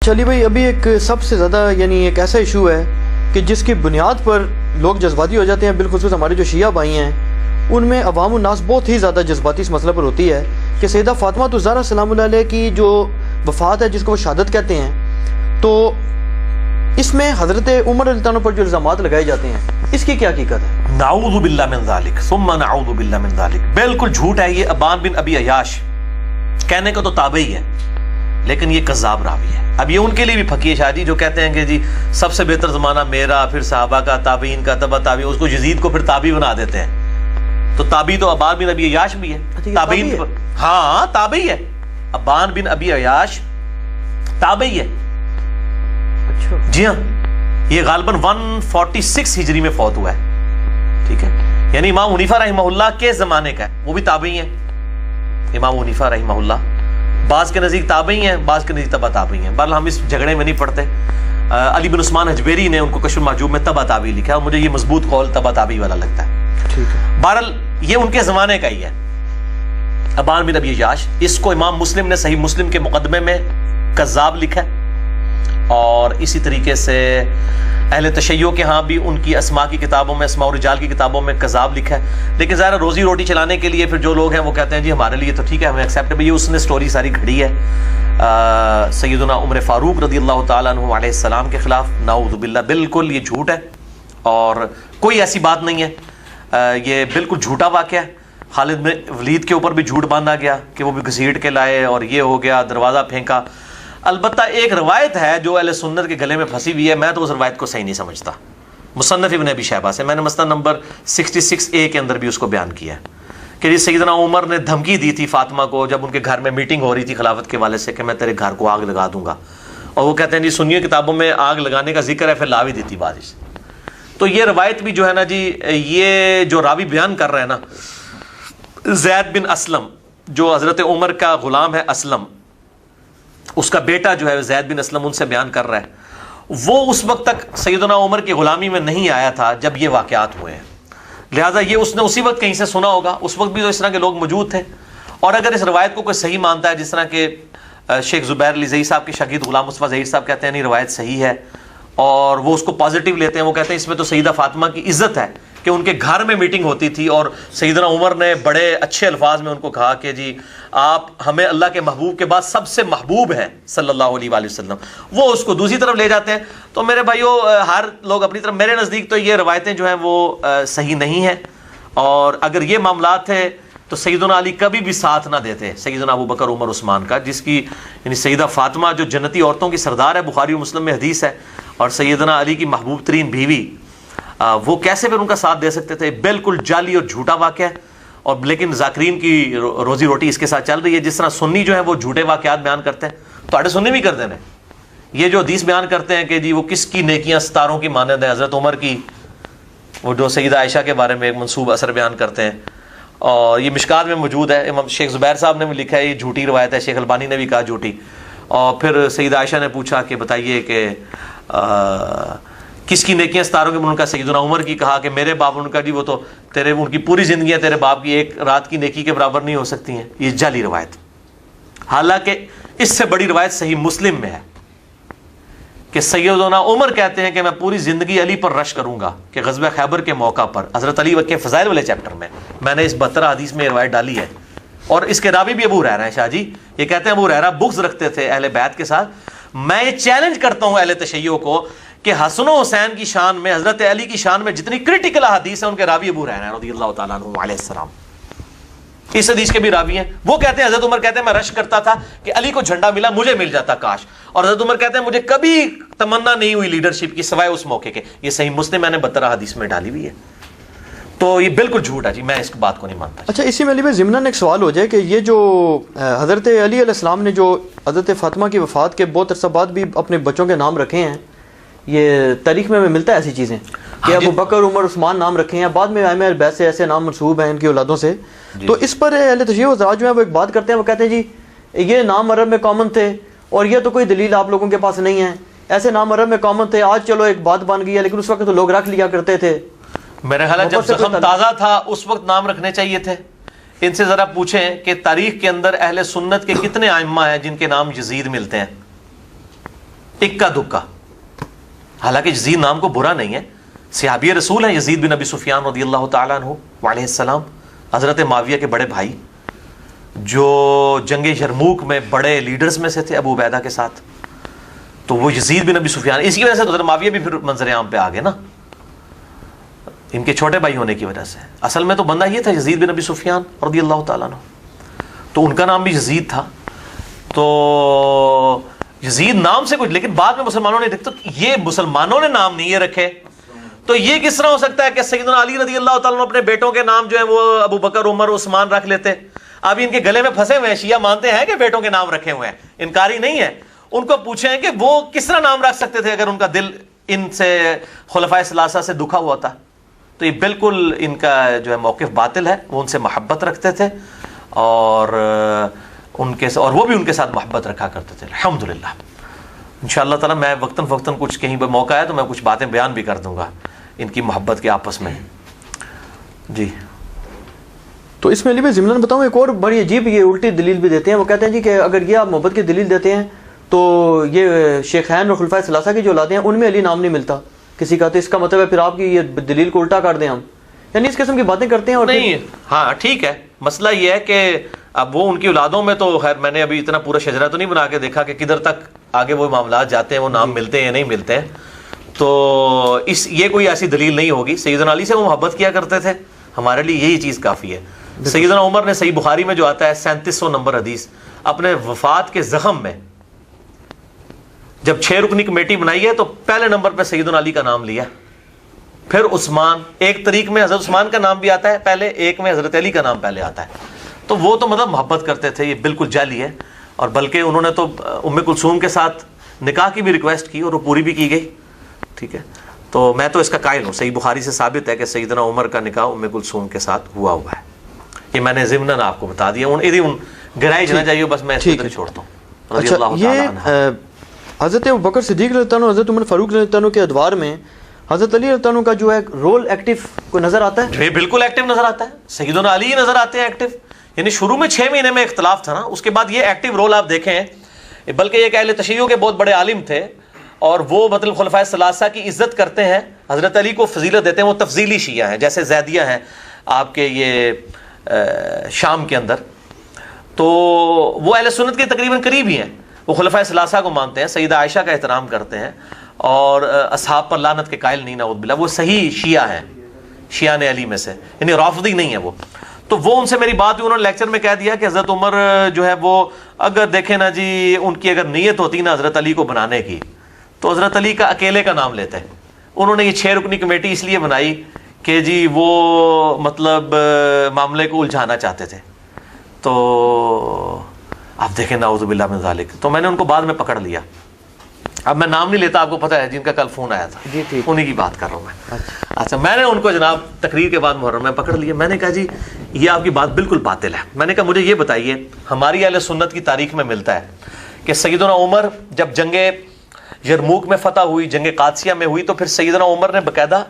چلی بھائی، ابھی ایک سب سے زیادہ یعنی ایک ایسا ایشو ہے کہ جس کی بنیاد پر لوگ جذباتی ہو جاتے ہیں، بالخصوص ہمارے جو شیعہ بھائی ہیں ان میں عوام الناس بہت ہی زیادہ جذباتی اس مسئلہ پر ہوتی ہے کہ سیدہ فاطمہ الزہرا سلام اللہ علیہ کی جو وفات ہے، جس کو وہ شہادت کہتے ہیں، تو اس میں حضرت عمر رضی اللہ عنہ پر جو الزامات لگائے جاتے ہیں، اس کی کیا حقیقت ہے؟ نعوذ باللہ من ذالک ثم نعوذ باللہ من ذالک، بالکل جھوٹ ہے یہ۔ ابان بن ابی عیاش کہنے کا تو تابعی ہے لیکن یہ کذاب راوی ہے۔ اب یہ ان کے لیے بھی پھکی ہے شاہ جی، جو کہتے ہیں کہ جی سب سے بہتر زمانہ میرا، پھر صحابہ کا، تابعین کا، تبع تابعین، اس کو یزید کو پھر تابعی بنا دیتے ہیں۔ تو تابعی تو ابان بن ابی عیاش بھی ہے، تابعین، ہاں تابعی ہے۔ ابان بن ابی عیاش تابعی ہے، جی ہاں۔ یہ غالباً 146 ہجری میں فوت ہوا ہے، ٹھیک ہے، یعنی امام حنیفہ رحمہ اللہ کے زمانے کا ہے، وہ بھی تابعی ہیں۔ امام حنیفہ رحمہ اللہ بعض کے نزدیک تابعی ہیں، بعض کے نزدیک تبع تابعی ہیں۔ بہرحال ہم اس جھگڑے میں نہیں پڑتے۔ علی بن عثمان حجبیری نے ان کو کشف المحجوب میں تبع تابعی لکھا ہے، اور مجھے یہ مضبوط قول تبع تابعی والا لگتا ہے۔ بہرحال یہ ان کے زمانے کا ہی ہے، ابان بن ابی عیاش۔ اس کو امام مسلم نے صحیح مسلم کے مقدمے میں کذاب لکھا ہے، اور اسی طریقے سے اہل تشیع کے ہاں بھی ان کی اسماء کی کتابوں میں، اسماء الرجال کی کتابوں میں کذاب لکھا ہے۔ لیکن ظاہر روزی روٹی چلانے کے لیے پھر جو لوگ ہیں وہ کہتے ہیں جی ہمارے لیے تو ٹھیک ہے، ہمیں ایکسیپٹ ہے۔ یہ اس نے سٹوری ساری گھڑی ہے سیدنا عمر فاروق رضی اللہ تعالیٰ عنہ علیہ السلام کے خلاف۔ نعوذ باللہ، بالکل یہ جھوٹ ہے اور کوئی ایسی بات نہیں ہے، یہ بالکل جھوٹا واقعہ ہے۔ خالد بن ولید کے اوپر بھی جھوٹ باندھا گیا کہ وہ بھی گھسیٹ کے لائے اور یہ ہو گیا، دروازہ پھینکا۔ البتہ ایک روایت ہے جو اہل سنت کے گلے میں پھنسی ہوئی ہے، میں تو اس روایت کو صحیح نہیں سمجھتا، مصنف ابن ابی شیبہ سے۔ میں نے مسند نمبر 66A کے اندر بھی اس کو بیان کیا ہے کہ سیدنا عمر نے دھمکی دی تھی فاطمہ کو جب ان کے گھر میں میٹنگ ہو رہی تھی خلافت کے والے سے کہ میں تیرے گھر کو آگ لگا دوں گا، اور وہ کہتے ہیں جی سنی کتابوں میں آگ لگانے کا ذکر ہے، پھر لا بھی دیتی بارش۔ تو یہ روایت بھی جو ہے نا جی، یہ جو راوی بیان کر رہے ہیں نا، زید بن اسلم جو حضرت عمر کا غلام ہے، اسلم اس کا بیٹا جو ہے زید بن اسلم، ان سے بیان کر رہا ہے، وہ اس وقت تک سیدنا عمر کی غلامی میں نہیں آیا تھا جب یہ واقعات ہوئے ہیں، لہٰذا یہ اس نے اسی وقت کہیں سے سنا ہوگا۔ اس وقت بھی تو اس طرح کے لوگ موجود تھے، اور اگر اس روایت کو کوئی صحیح مانتا ہے، جس طرح کہ شیخ زبیر علی ظہیر صاحب کے شاگرد غلام مصطفیٰ ظہیر صاحب کہتے ہیں نہیں روایت صحیح ہے، اور وہ اس کو پازیٹیو لیتے ہیں، وہ کہتے ہیں اس میں تو سیدہ فاطمہ کی عزت ہے کہ ان کے گھر میں میٹنگ ہوتی تھی اور سیدنا عمر نے بڑے اچھے الفاظ میں ان کو کہا کہ جی آپ ہمیں اللہ کے محبوب کے بعد سب سے محبوب ہیں صلی اللہ علیہ وآلہ وسلم۔ وہ اس کو دوسری طرف لے جاتے ہیں۔ تو میرے بھائیو، ہر لوگ اپنی طرف، میرے نزدیک تو یہ روایتیں جو ہیں وہ صحیح نہیں ہیں، اور اگر یہ معاملات تھے تو سیدنا علی کبھی بھی ساتھ نہ دیتے سیدنا ابو بکر عمر عثمان کا، جس کی یعنی سیدہ فاطمہ جو جنتی عورتوں کی سردار ہے، بخاری و مسلم میں حدیث ہے، اور سیدنا علی کی محبوب ترین بیوی، وہ کیسے پھر ان کا ساتھ دے سکتے تھے؟ بالکل جعلی اور جھوٹا واقعہ ہے، اور لیکن ذاکرین کی روزی روٹی اس کے ساتھ چل رہی ہے۔ جس طرح سنی جو ہے وہ جھوٹے واقعات بیان کرتے ہیں، تو سنی بھی کرتے ہیں، یہ جو حدیث بیان کرتے ہیں کہ جی وہ کس کی نیکیاں ستاروں کی مانند ہیں، حضرت عمر کی، وہ جو سیدہ عائشہ کے بارے میں ایک منسوب اثر بیان کرتے ہیں، اور یہ مشکات میں موجود ہے، امام شیخ زبیر صاحب نے بھی لکھا ہے یہ جھوٹی روایت ہے، شیخ البانی نے بھی کہا جھوٹی۔ اور پھر سیدہ عائشہ نے پوچھا کہ بتائیے کہ کس کی نیکیاں ستاروں کے؟ ان کا سیدنا عمر کی کہا کہ میرے باپ، ان کا جی وہ تو تیرے، ان کی پوری زندگیاں تیرے باپ کی ایک رات کی نیکی کے برابر نہیں ہو سکتی ہیں۔ یہ جعلی روایت، حالانکہ اس سے بڑی روایت صحیح مسلم میں ہے کہ سیدنا عمر کہتے ہیں کہ میں پوری زندگی علی پر رش کروں گا، کہ غزوہ خیبر کے موقع پر حضرت علی کے فضائل والے چیپٹر میں نے اس 72 حدیث میں روایت ڈالی ہے، اور اس کے راوی بھی ابو ہریرہ ہیں۔ شاہ جی یہ کہتے ہیں ابو ہریرہ بغض رکھتے تھے اہل بیت کے ساتھ۔ میں یہ چیلنج کرتا ہوں اہل تشیع کو کہ حسن و حسین کی شان میں، حضرت علی کی شان میں جتنی کرٹیکل حدیث ہیں ان کے راوی ابو ہریرہ رضی اللہ تعالیٰ عنہ علیہ السلام، اس حدیث کے بھی راوی ہیں۔ وہ کہتے ہیں حضرت عمر کہتے ہیں میں رش کرتا تھا کہ علی کو جھنڈا ملا، مجھے مل جاتا کاش، اور حضرت عمر کہتے ہیں مجھے کبھی تمنا نہیں ہوئی لیڈرشپ کی سوائے اس موقع کے۔ یہ صحیح مسلم میں نے 72 حدیث میں ڈالی ہوئی ہے، تو یہ بالکل جھوٹ ہے جی، میں اس بات کو نہیں مانتا۔ اچھا، اسی میں علی بھائی ضمناً ایک سوال ہو جائے کہ یہ جو حضرت علی علیہ السلام نے جو حضرت فاطمہ کی وفات کے بہت عرصہ بعد بھی اپنے بچوں کے نام رکھے ہیں، یہ تاریخ میں ملتا ہے ایسی چیزیں کہ ابو بکر عمر عثمان نام رکھے ہیں، بعد میں ائمہ بیت سے ایسے نام منسوب ہیں ان کی اولادوں سے، تو اس پر اہل تشیع حضرات جو ہیں وہ ایک بات کرتے ہیں، وہ کہتے ہیں جی یہ نام عرب میں کامن تھے اور یہ تو کوئی دلیل آپ لوگوں کے پاس نہیں ہے، ایسے نام عرب میں کامن تھے، آج چلو ایک بات بن گئی ہے، لیکن اس وقت تو لوگ رکھ لیا کرتے تھے۔ میرے خیال ہے جب زخم تازہ تھا اس وقت نام رکھنے چاہیے تھے۔ ان سے ذرا پوچھیں کہ تاریخ کے اندر اہل سنت کے کتنے ائمہ ہیں جن کے نام یزید ملتے ہیں؟ اکا دکا. حالانکہ یزید نام کو برا نہیں ہے, صحابی رسول ہیں یزید بن ابی سفیان رضی اللہ تعالیٰ عنہ وعلیہ السلام, حضرت معاویہ کے بڑے بھائی, جو جنگ یرموک میں بڑے لیڈرز میں سے تھے ابو عبیدہ کے ساتھ. تو وہ یزید بن ابی سفیان, اسی وجہ سے حضرت معاویہ بھی پھر منظر عام پہ آ گئے نا, ان کے چھوٹے بھائی ہونے کی وجہ سے. اصل میں تو بندہ یہ تھا یزید بن ابی سفیان رضی اللہ تعالیٰ عنہ, تو ان کا نام بھی یزید تھا. تو یزید نام سے کچھ, لیکن بعد میں مسلمانوں نے دیکھا تو یہ مسلمانوں نے نام نہیں یہ رکھے, تو یہ کس طرح ہو سکتا ہے کہ سیدنا علی رضی اللہ تعالیٰ عنہ اپنے بیٹوں کے نام جو ہیں وہ ابو بکر, عمر, عثمان رکھ لیتے. اب ان کے گلے میں پھنسے ہوئے ہیں, شیعہ مانتے ہیں کہ بیٹوں کے نام رکھے ہوئے ہیں, انکاری نہیں ہے. ان کو پوچھیں کہ وہ کس طرح نام رکھ سکتے تھے اگر ان کا دل ان سے خلفائے ثلاثہ سے دکھا ہوا تھا. تو یہ بالکل ان کا جو ہے موقف باطل ہے. وہ ان سے محبت رکھتے تھے اور ان کے اور وہ بھی ان کے ساتھ محبت رکھا کرتے تھے. الحمدللہ انشاءاللہ تعالی میں وقتاً فوقتاً کچھ کہیں پہ موقع ہے تو میں کچھ باتیں بیان بھی کر دوں گا ان کی محبت کے آپس میں. جی تو اس میں علی بھائی ضمن بتاؤں ایک اور بڑی عجیب یہ الٹی دلیل بھی دیتے ہیں. وہ کہتے ہیں جی کہ اگر یہ آپ محبت کی دلیل دیتے ہیں تو یہ شیخین اور خلفائے ثلاثہ کی جو اولادیں ہیں ان میں علی نام نہیں ملتا کسی کا, تو اس کا مطلب ہے پھر آپ کی یہ دلیل کو الٹا کر دیں ہم, یعنی اس قسم کی باتیں کرتے ہیں. اور نہیں ہاں ٹھیک ہے, مسئلہ یہ ہے کہ اب وہ ان کی اولادوں میں تو خیر میں نے ابھی اتنا پورا شجرہ تو نہیں بنا کے دیکھا کہ کدھر تک آگے وہ معاملات جاتے ہیں, وہ نام ملتے ہیں یا نہیں ملتے ہیں. تو یہ کوئی ایسی دلیل نہیں ہوگی. سیدنا علی سے وہ محبت کیا کرتے تھے, ہمارے لیے یہی چیز کافی ہے. سیدنا عمر نے صحیح بخاری میں جو آتا ہے 3700 نمبر حدیث, اپنے وفات کے زخم میں جب 6 رکنی کمیٹی بنائی ہے تو پہلے نمبر پہ سیدنا علی کا نام لیا, پھر عثمان, ایک طریق میں حضرت عثمان کا نام بھی آتا ہے پہلے, ایک میں حضرت علی کا نام پہلے آتا ہے. تو وہ تو مطلب محبت کرتے تھے, یہ بالکل جعلی ہے. اور بلکہ انہوں نے تو ام کلثوم کے ساتھ نکاح کی بھی ریکویسٹ کی اور وہ پوری بھی کی گئی. ٹھیک ہے, تو میں تو اس کا قائل ہوں. صحیح بخاری سے ثابت ہے کہ سیدنا عمر کا نکاح ام کلثوم کے ساتھ ہوا ہے. یہ میں نے ضمناً آپ کو بتا دیا, ان گرائش نہ چاہیے, بس میں اس کو چھوڑتا ہوں رضی اللہ تعالی عنہ. حضرت ابوبکر صدیق رضی اللہ عنہ, حضرت عمر فاروق رضی اللہ عنہ کے ادوار میں حضرت علی رضی اللہ عنہ کا جو ہے رول ایکٹیو کو نظر آتا ہے. یہ بالکل ایکٹیو نظر آتا ہے. سیدنا علی نظر آتے ہیں ایکٹیو, یعنی شروع میں 6 مہینے میں اختلاف تھا نا, اس کے بعد یہ ایکٹیو رول آپ دیکھیں. بلکہ یہ اہل تشیع کے بہت بڑے عالم تھے اور وہ مطلب خلفائے ثلاثہ کی عزت کرتے ہیں, حضرت علی کو فضیلت دیتے ہیں. وہ تفضیلی شیعہ ہیں, جیسے زیدیہ ہیں آپ کے یہ شام کے اندر. تو وہ اہل سنت کے تقریباً قریب ہی ہیں. وہ خلفائے ثلاثہ کو مانتے ہیں, سیدہ عائشہ کا احترام کرتے ہیں اور اصحاب پر لعنت کے قائل نہیں, نعوذ باللہ. وہ صحیح شیعہ ہیں, شیعہ علی میں سے, یعنی رافضی نہیں ہے وہ. تو وہ ان سے میری بات ہوئی, انہوں نے لیکچر میں کہہ دیا کہ حضرت عمر جو ہے وہ اگر دیکھیں نا جی, ان کی اگر نیت ہوتی نا حضرت علی کو بنانے کی تو حضرت علی کا اکیلے کا نام لیتے. انہوں نے یہ 6 رکنی کمیٹی اس لیے بنائی کہ جی وہ مطلب معاملے کو الجھانا چاہتے تھے. تو آپ دیکھیں نعوذ باللہ من ذالک. تو میں نے ان کو بعد میں پکڑ لیا. اب میں نام نہیں لیتا, آپ کو پتہ ہے جن کا کل فون آیا تھا, جی ٹھیک, انہی کی بات کر رہا ہوں میں. اچھا, میں نے ان کو جناب تقریر کے بعد محرم میں پکڑ لیا. میں نے کہا جی یہ آپ کی بات بالکل باطل ہے. میں نے کہا مجھے یہ بتائیے, ہماری اہل سنت کی تاریخ میں ملتا ہے کہ سیدنا عمر جب جنگ یرموک میں فتح ہوئی, جنگ قادسیہ میں ہوئی, تو پھر سیدنا عمر نے باقاعدہ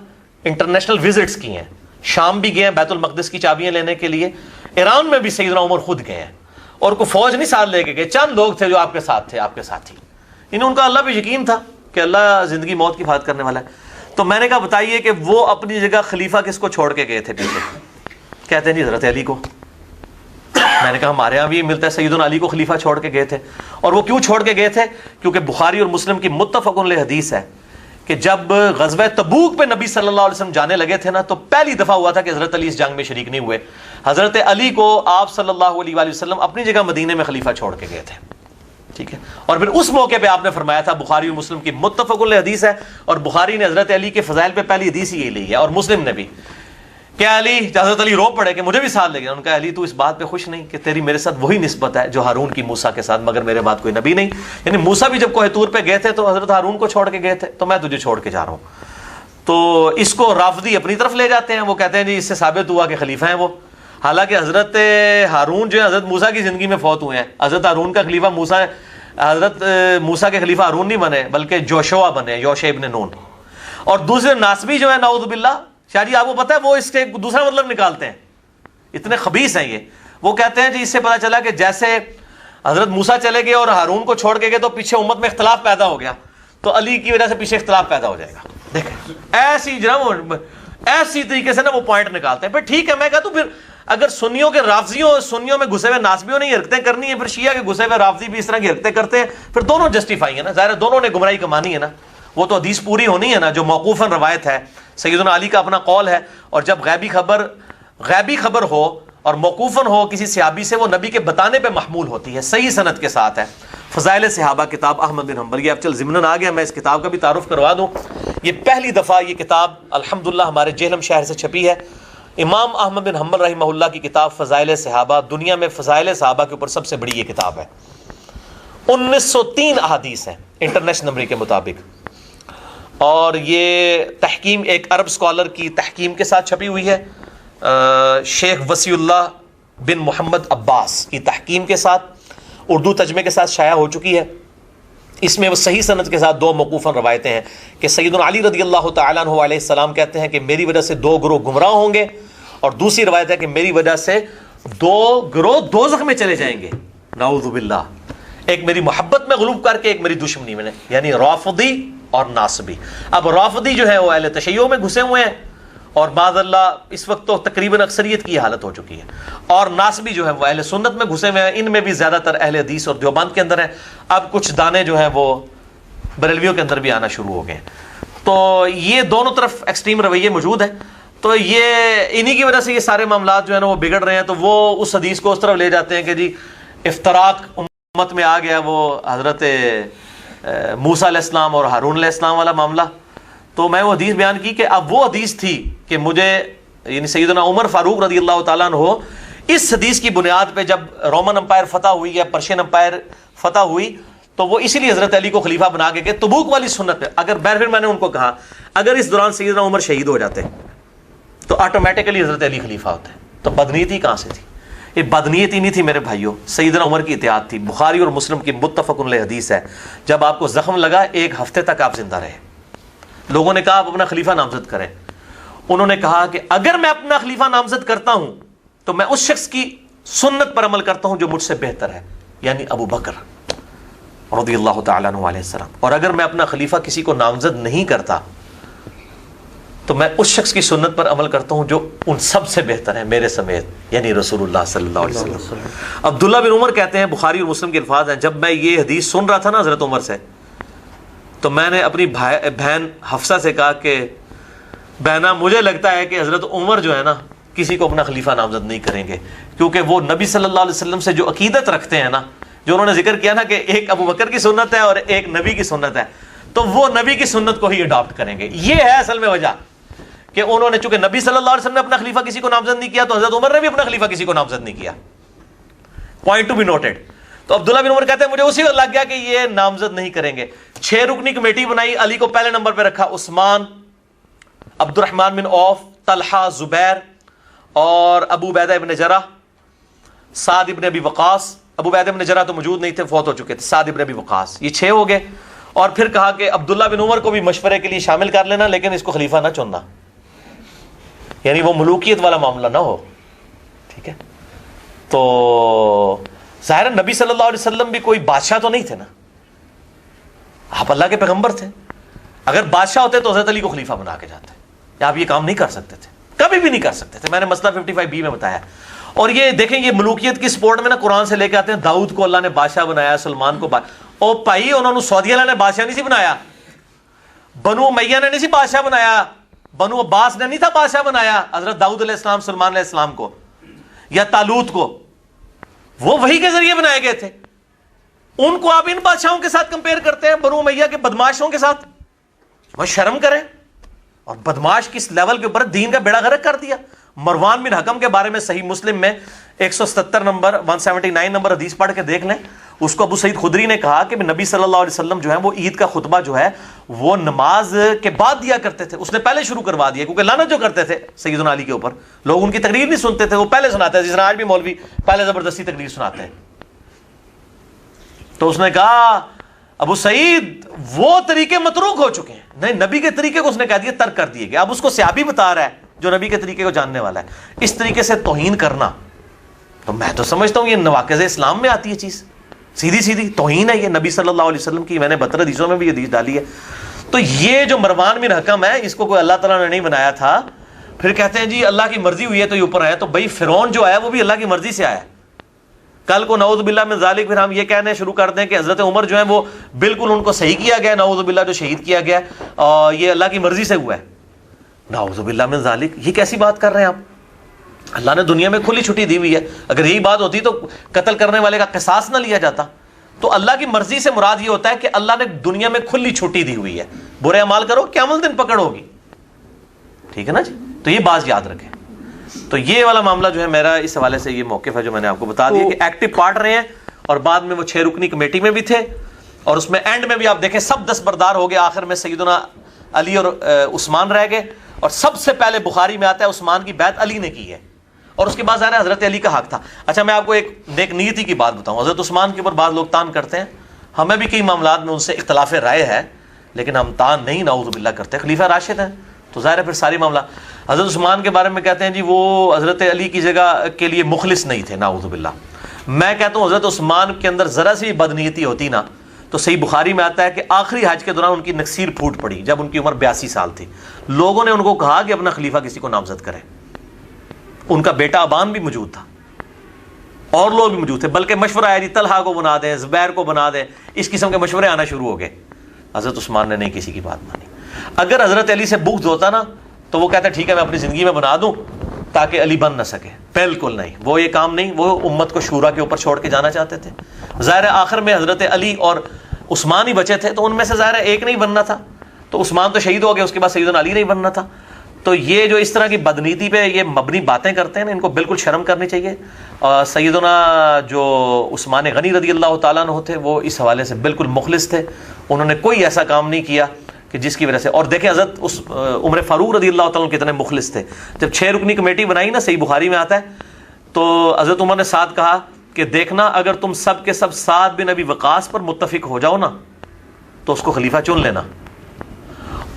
انٹرنیشنل وزٹس کی ہیں. شام بھی گئے ہیں بیت المقدس کی چابیاں لینے کے لیے, ایران میں بھی سیدنا عمر خود گئے ہیں, اور کوئی فوج نہیں ساتھ لے کے گئے, چند لوگ تھے جو آپ کے ساتھ تھے, آپ کے ساتھی. ان کا اللہ پہ یقین تھا کہ اللہ زندگی موت کی حفاظت کرنے والا ہے. تو میں نے کہا بتائیے کہ وہ اپنی جگہ خلیفہ کس کو چھوڑ کے گئے تھے پیچھے؟ کہتے ہیں جی حضرت علی کو. میں نے کہا ہمارے یہاں بھی یہ ملتا ہے, سیدنا علی کو خلیفہ چھوڑ کے گئے تھے. اور وہ کیوں چھوڑ کے گئے تھے؟ کیونکہ بخاری اور مسلم کی متفق علیہ حدیث ہے کہ جب غزوہ تبوک پہ نبی صلی اللہ علیہ وسلم جانے لگے تھے نا, تو پہلی دفعہ ہوا تھا کہ حضرت علی اس جنگ میں شریک نہیں ہوئے. حضرت علی کو آپ صلی اللہ علیہ وآلہ وسلم اپنی جگہ مدینے میں خلیفہ چھوڑ کے گئے تھے. ٹھیک ہے, اور پھر اس موقع پہ آپ نے فرمایا تھا, بخاری اور مسلم کی متفق علیہ حدیث ہے, اور بخاری نے حضرت علی کے فضائل پہ پہلی حدیث ہی لی ہے, اور مسلم نے بھی. کیا علی, حضرت علی رو پڑے کہ مجھے بھی ساتھ لے گیا. ان کا علی تو اس بات پہ خوش نہیں کہ تیری میرے ساتھ وہی نسبت ہے جو ہارون کی موسیٰ کے ساتھ, مگر میرے بعد کوئی نبی نہیں. یعنی موسیٰ بھی جب کوہ طور پہ گئے تھے تو حضرت ہارون کو چھوڑ کے گئے تھے, تو میں تجھے چھوڑ کے جا رہا ہوں. تو اس کو رافضی اپنی طرف لے جاتے ہیں. وہ کہتے ہیں جی اس سے ثابت ہوا کہ خلیفہ ہیں وہ, حالانکہ حضرت ہارون جو ہے حضرت موسیٰ کی زندگی میں فوت ہوئے ہیں. حضرت ہارون کا خلیفہ موسیٰ, حضرت موسیٰ کے خلیفہ ہارون نہیں بنے بلکہ جوشوا بنے, یوشع ابن نون. اور دوسرے ناسبی جو ہے نعوذ باللہ, شاہ جی آپ کو پتہ ہے وہ اس کے دوسرا مطلب نکالتے ہیں, اتنے خبیث ہیں یہ. وہ کہتے ہیں جی اس سے پتہ چلا کہ جیسے حضرت موسیٰ چلے گئے اور ہارون کو چھوڑ کے گئے تو پیچھے امت میں اختلاف پیدا ہو گیا, تو علی کی وجہ سے پیچھے اختلاف پیدا ہو جائے گا. دیکھیں ایسی جناب ایسی طریقے سے نا وہ پوائنٹ نکالتے ہیں. پھر ٹھیک ہے میں کہتا ہوں پھر اگر سنیوں کے رافضیوں سنیوں میں گھسے ہوئے ناسبیوں نے یہ حرکتیں کرنی ہے, پھر شیعہ کے گھسے ہوئے رافضی بھی اس طرح کی حرکتیں کرتے ہیں, پھر دونوں جسٹیفائی ہیں نا, ظاہر ہے دونوں نے گمراہی کمانی ہے نا. وہ تو حدیث پوری ہونی ہے نا جو موقوفاً روایت ہے, سیدنا علی کا اپنا قول ہے, اور جب غیبی خبر ہو اور موقوفاً ہو کسی صحابی سے, وہ نبی کے بتانے پہ محمول ہوتی ہے, صحیح سند کے ساتھ ہے. فضائل صحابہ کتاب احمد بن حنبل, یہ اب چل ضمناً آ گیا, میں اس کتاب کا بھی تعارف کروا دوں. یہ پہلی دفعہ یہ کتاب الحمدللہ ہمارے جہلم شہر سے چھپی ہے. امام احمد بن حنبل رحمہ اللہ کی کتاب فضائل صحابہ, دنیا میں فضائل صحابہ کے اوپر سب سے بڑی یہ کتاب ہے. 1903 احادیث ہیں انٹرنیشنل نمبر کے مطابق, اور یہ تحکیم ایک عرب اسکالر کی تحکیم کے ساتھ چھپی ہوئی ہے, شیخ وسیع اللہ بن محمد عباس کی تحکیم کے ساتھ, اردو ترجمے کے ساتھ شائع ہو چکی ہے. اس میں وہ صحیح سند کے ساتھ 2 موقوفاً روایتیں ہیں کہ سیدنا علی رضی اللہ تعالیٰ عنہ علیہ السلام کہتے ہیں کہ میری وجہ سے 2 گروہ گمراہ ہوں گے, اور دوسری روایت ہے کہ میری وجہ سے 2 گروہ دوزخ میں چلے جائیں گے, نعوذ باللہ. ایک میری محبت میں غلوب کر کے, ایک میری دشمنی میں, یعنی رافضی اور ناصبی. اب رافضی جو ہے وہ اہل تشیع میں گھسے ہوئے ہیں, اور معاذ اللہ اس وقت تو تقریباً اکثریت کی حالت ہو چکی ہے, اور ناصبی جو ہے وہ اہل سنت میں گھسے ہوئے ہیں, ان میں بھی زیادہ تر اہل حدیث اور دیوبند کے اندر ہیں. اب کچھ دانے جو ہیں وہ بریلویوں کے اندر بھی آنا شروع ہو گئے ہیں. تو یہ دونوں طرف ایکسٹریم رویے موجود ہیں. تو یہ انہی کی وجہ سے یہ سارے معاملات جو ہیں نا وہ بگڑ رہے ہیں. تو وہ اس حدیث کو اس طرف لے جاتے ہیں کہ جی افتراق امت میں آ گیا, وہ حضرت موسیٰ علیہ السلام اور ہارون علیہ السلام والا معاملہ. تو میں وہ حدیث بیان کی کہ اب وہ حدیث تھی کہ مجھے یعنی سیدنا عمر فاروق رضی اللہ تعالیٰ عنہ اس حدیث کی بنیاد پہ جب رومن امپائر فتح ہوئی یا پرشین امپائر فتح ہوئی, تو وہ اسی لیے حضرت علی کو خلیفہ بنا کے تبوک والی سنت پہ, اگر پھر میں نے ان کو کہا اگر اس دوران سیدنا عمر شہید ہو جاتے تو آٹومیٹکلی حضرت علی خلیفہ ہوتے. تو بدنیتی کہاں سے تھی؟ یہ بدنیتی نہیں تھی میرے بھائیوں, سیدنا عمر کی اطاعت تھی. بخاری اور مسلم کی متفق علیہ حدیث ہے, جب آپ کو زخم لگا 1 ہفتے تک آپ زندہ رہے. لوگوں نے کہا آپ اپنا خلیفہ نامزد کریں. انہوں نے کہا کہ اگر میں اپنا خلیفہ نامزد کرتا ہوں تو میں اس شخص کی سنت پر عمل کرتا ہوں جو مجھ سے بہتر ہے, یعنی ابو بکر رضی اللہ تعالیٰ عنہ علیہ السلام. اور اگر میں اپنا خلیفہ کسی کو نامزد نہیں کرتا تو میں اس شخص کی سنت پر عمل کرتا ہوں جو ان سب سے بہتر ہے میرے سمیت, یعنی رسول اللہ صلی اللہ علیہ وسلم. عبداللہ بن عمر کہتے ہیں, بخاری اور مسلم کے الفاظ ہیں, جب میں یہ حدیث سن رہا تھا نا حضرت عمر سے, تو میں نے اپنی بہن حفصہ سے کہا کہ بہنا مجھے لگتا ہے کہ حضرت عمر جو ہے نا کسی کو اپنا خلیفہ نامزد نہیں کریں گے, کیونکہ وہ نبی صلی اللہ علیہ وسلم سے جو عقیدت رکھتے ہیں نا, جو انہوں نے ذکر کیا نا کہ ایک ابو بکر کی سنت ہے اور ایک نبی کی سنت ہے, تو وہ نبی کی سنت کو ہی اڈاپٹ کریں گے. یہ ہے اصل میں وجہ کہ انہوں نے, چونکہ نبی صلی اللہ علیہ وسلم نے اپنا خلیفہ کسی کو نامزد نہیں کیا, تو حضرت عمر نے بھی اپنا خلیفہ کسی کو نامزد نہیں کیا. Point to be noted. تو عبداللہ بن عمر کہتے ہیں مجھے اسی وقت لگ گیا کہ یہ نامزد نہیں کریں گے. 6 رکنی کمیٹی بنائی, علی کو پہلے نمبر پہ رکھا, عثمان, عبد الرحمن بن عوف, طلحہ, زبیر اور ابو عبیدہ ابن جرح, سعد ابن ابی وقاص. ابو عبیدہ ابن جرح تو موجود نہیں تھے, فوت ہو چکے تھے. سعد ابن ابی وقاص, یہ 6 ہو گئے. اور پھر کہا کہ عبداللہ بن عمر کو بھی مشورے کے لیے شامل کر لینا, لیکن اس کو خلیفہ نہ چننا, یعنی وہ ملوکیت والا معاملہ نہ ہو. ٹھیک ہے. تو ظاہر نبی صلی اللہ علیہ وسلم بھی کوئی بادشاہ تو نہیں تھے نا, آپ اللہ کے پیغمبر تھے. اگر بادشاہ ہوتے تو حضرت علی کو خلیفہ بنا کے جاتے, آپ یہ کام نہیں کر سکتے تھے, کبھی بھی نہیں کر سکتے تھے. میں نے مسئلہ 55B میں بتایا. اور یہ دیکھیں, یہ ملوکیت کی سپورٹ میں نا قرآن سے لے کے آتے ہیں, داؤد کو اللہ نے بادشاہ بنایا, سلمان کو او بھائی انہوں نے سعودی اللہ نے بادشاہ نہیں سی بنایا, بنو امیہ نے نہیں سی بادشاہ بنایا, بنو عباس نے نہیں تھا بادشاہ بنایا حضرت داؤد علیہ السلام, سلمان علیہ السلام کو یا طالوت کو, وہ وہی کے ذریعے بنائے گئے تھے. ان کو آپ ان بادشاہوں کے ساتھ کمپیئر کرتے ہیں, بنو امیہ کے بدماشوں کے ساتھ. وہ شرم کریں. اور بدماش کس لیول کے اوپر دین کا بیڑا غرق کر دیا. مروان بن حکم کے بارے میں صحیح مسلم میں 177 نمبر 179 نمبر حدیث پڑھ کے دیکھ لیں. اس کو ابو سعید خدری نے کہا کہ نبی صلی اللہ علیہ وسلم جو ہے وہ عید کا خطبہ جو ہے وہ نماز کے بعد دیا کرتے تھے. اس نے پہلے شروع کروا دیا, کیونکہ لعنت جو کرتے تھے سیدنا علی کے اوپر, لوگ ان کی تقریر نہیں سنتے تھے, وہ پہلے سناتے ہیں, جس طرح آج بھی مولوی پہلے زبردستی تقریر سناتے ہیں. تو اس نے کہا ابو سعید وہ طریقے متروک ہو چکے ہیں. نہیں, نبی کے طریقے کو اس نے کہہ دیا ترک کر دیے گئے. اب اس کو صحابی بتا رہا ہے جو نبی کے طریقے کو جاننے والا ہے. اس طریقے سے توہین کرنا, تو میں تو سمجھتا ہوں یہ نواقض اسلام میں آتی ہے چیز. سیدھی سیدھی توہین ہے یہ نبی صلی اللہ علیہ وسلم کی. میں نے 72 حدیثوں میں بھی حدیث ڈالی ہے. تو یہ جو مروان بن حکم ہے اس کو کوئی اللہ تعالیٰ نے نہیں بنایا تھا. پھر کہتے ہیں جی اللہ کی مرضی ہوئی ہے تو یہ اوپر آیا. تو بھائی فرعون جو آیا وہ بھی اللہ کی مرضی سے آیا. کل کو نعوذ باللہ من ذالک پھر ہم یہ کہنے شروع کر دیں کہ حضرت عمر جو ہیں وہ بالکل ان کو صحیح کیا گیا, نعوذ باللہ جو شہید کیا گیا اور یہ اللہ کی مرضی سے ہوا ہے. نعوذ باللہ من ذالک, یہ کیسی بات کر رہے ہیں آپ؟ اللہ نے دنیا میں کھلی چھٹی دی ہوئی ہے. اگر یہی بات ہوتی تو قتل کرنے والے کا قصاص نہ لیا جاتا. تو اللہ کی مرضی سے مراد یہ ہوتا ہے کہ اللہ نے دنیا میں کھلی چھٹی دی ہوئی ہے. برے اعمال کرو قیامت دن پکڑ ہوگی. ٹھیک ہے نا جی. تو یہ بات یاد رکھیں. تو یہ والا معاملہ جو ہے میرا اس حوالے سے یہ موقف ہے جو میں نے آپ کو بتا دیا کہ ایکٹیو پارٹ رہے ہیں اور بعد میں وہ 6 رکنی کمیٹی میں بھی تھے اور اس میں اینڈ میں بھی آپ دیکھیں سب دستبردار ہو گئے. آخر میں سیدنا علی اور عثمان رہ گئے اور سب سے پہلے بخاری میں آتا ہے عثمان کی بیعت علی نے کی ہے اور اس کے بعد ظاہر ہے حضرت علی کا حق تھا. اچھا میں آپ کو ایک نیک نیتی کی بات بتاؤں. حضرت عثمان کے اوپر بعض لوگ تان کرتے ہیں, ہمیں بھی کئی معاملات میں ان سے اختلاف رائے ہے لیکن ہم تان نہیں نعوذ باللہ کرتے. خلیفہ راشد ہیں تو ظاہر ہے پھر ساری معاملہ. حضرت عثمان کے بارے میں کہتے ہیں جی وہ حضرت علی کی جگہ کے لیے مخلص نہیں تھے نعوذ باللہ. میں کہتا ہوں حضرت عثمان کے اندر ذرا سی بدنیتی ہوتی نا تو صحیح بخاری میں آتا ہے کہ آخری حج کے دوران ان کی نکسیر پھوٹ پڑی جب ان کی عمر 82 سال تھی. لوگوں نے ان کو کہا کہ اپنا خلیفہ کسی کو نامزد کرے. ان کا بیٹا ابان بھی موجود تھا اور لوگ بھی موجود تھے, بلکہ مشورہ آیا جی طلحہ کو بنا دیں, زبیر کو بنا دیں. اس قسم کے مشورے آنا شروع ہو گئے. حضرت عثمان نے نہیں کسی کی بات مانی. اگر حضرت علی سے بغض ہوتا نا تو وہ کہتا ٹھیک ہے میں اپنی زندگی میں بنا دوں تاکہ علی بن نہ سکے. بالکل نہیں, وہ یہ کام نہیں. وہ امت کو شورا کے اوپر چھوڑ کے جانا چاہتے تھے. ظاہر ہے آخر میں حضرت علی اور عثمان ہی بچے تھے تو ان میں سے ظاہر ہے ایک نہیں بننا تھا. تو عثمان تو شہید ہو گئے, اس کے بعد سیدنا علی نہیں بننا تھا. تو یہ جو اس طرح کی بدنیتی پہ یہ مبنی باتیں کرتے ہیں نا ان کو بالکل شرم کرنی چاہیے. سیدنا جو عثمان غنی رضی اللہ تعالیٰ عنہ تھے وہ اس حوالے سے بالکل مخلص تھے. انہوں نے کوئی ایسا کام نہیں کیا کہ جس کی وجہ سے. اور دیکھیں حضرت عمر فاروق رضی اللہ تعالیٰ عنہ کتنے مخلص تھے. جب 6 رکنی کمیٹی بنائی نا, صحیح بخاری میں آتا ہے, تو حضرت عمر نے ساتھ کہا کہ دیکھنا اگر تم سب کے سب سعد بن ابی وقاص پر متفق ہو جاؤ نا تو اس کو خلیفہ چن لینا,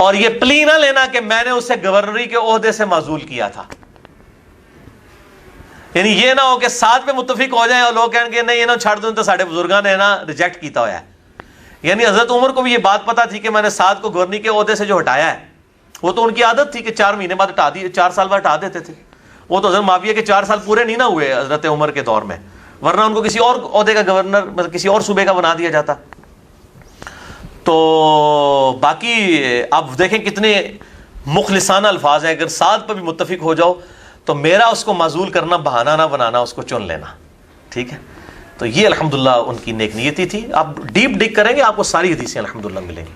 اور یہ پلی نہ لینا کہ میں نے اسے گورنری کے عہدے سے معزول کیا تھا. یعنی یہ نہ ہو کہ ساتھ پہ متفق ہو جائیں اور لوگ کہیں گے نہیں یہ نہ چھڑ دوں تو ساڑھے بزرگاں نے نا ریجیکٹ کیتا ہوا ہے. یعنی حضرت عمر کو بھی یہ بات پتا تھی کہ میں نے سعد کو گورنری کے عہدے سے جو ہٹایا ہے وہ تو ان کی عادت تھی کہ 4 مہینے بعد ہٹا دی, 4 سال بعد ہٹا دیتے تھے. وہ تو حضرت معاویہ کے 4 سال پورے نہیں نہ ہوئے حضرت عمر کے دور میں, ورنہ ان کو کسی اور عہدے کا گورنر مطلب کسی اور صوبے کا بنا دیا جاتا. تو باقی آپ دیکھیں کتنے مخلصانہ الفاظ ہیں. اگر سعد پر بھی متفق ہو جاؤ تو میرا اس کو معزول کرنا بہانہ نہ بنانا, اس کو چن لینا. ٹھیک ہے, تو یہ الحمدللہ ان کی نیک نیتی تھی. آپ ڈیپ ڈگ کریں گے آپ کو ساری حدیثیں الحمدللہ ملیں گی.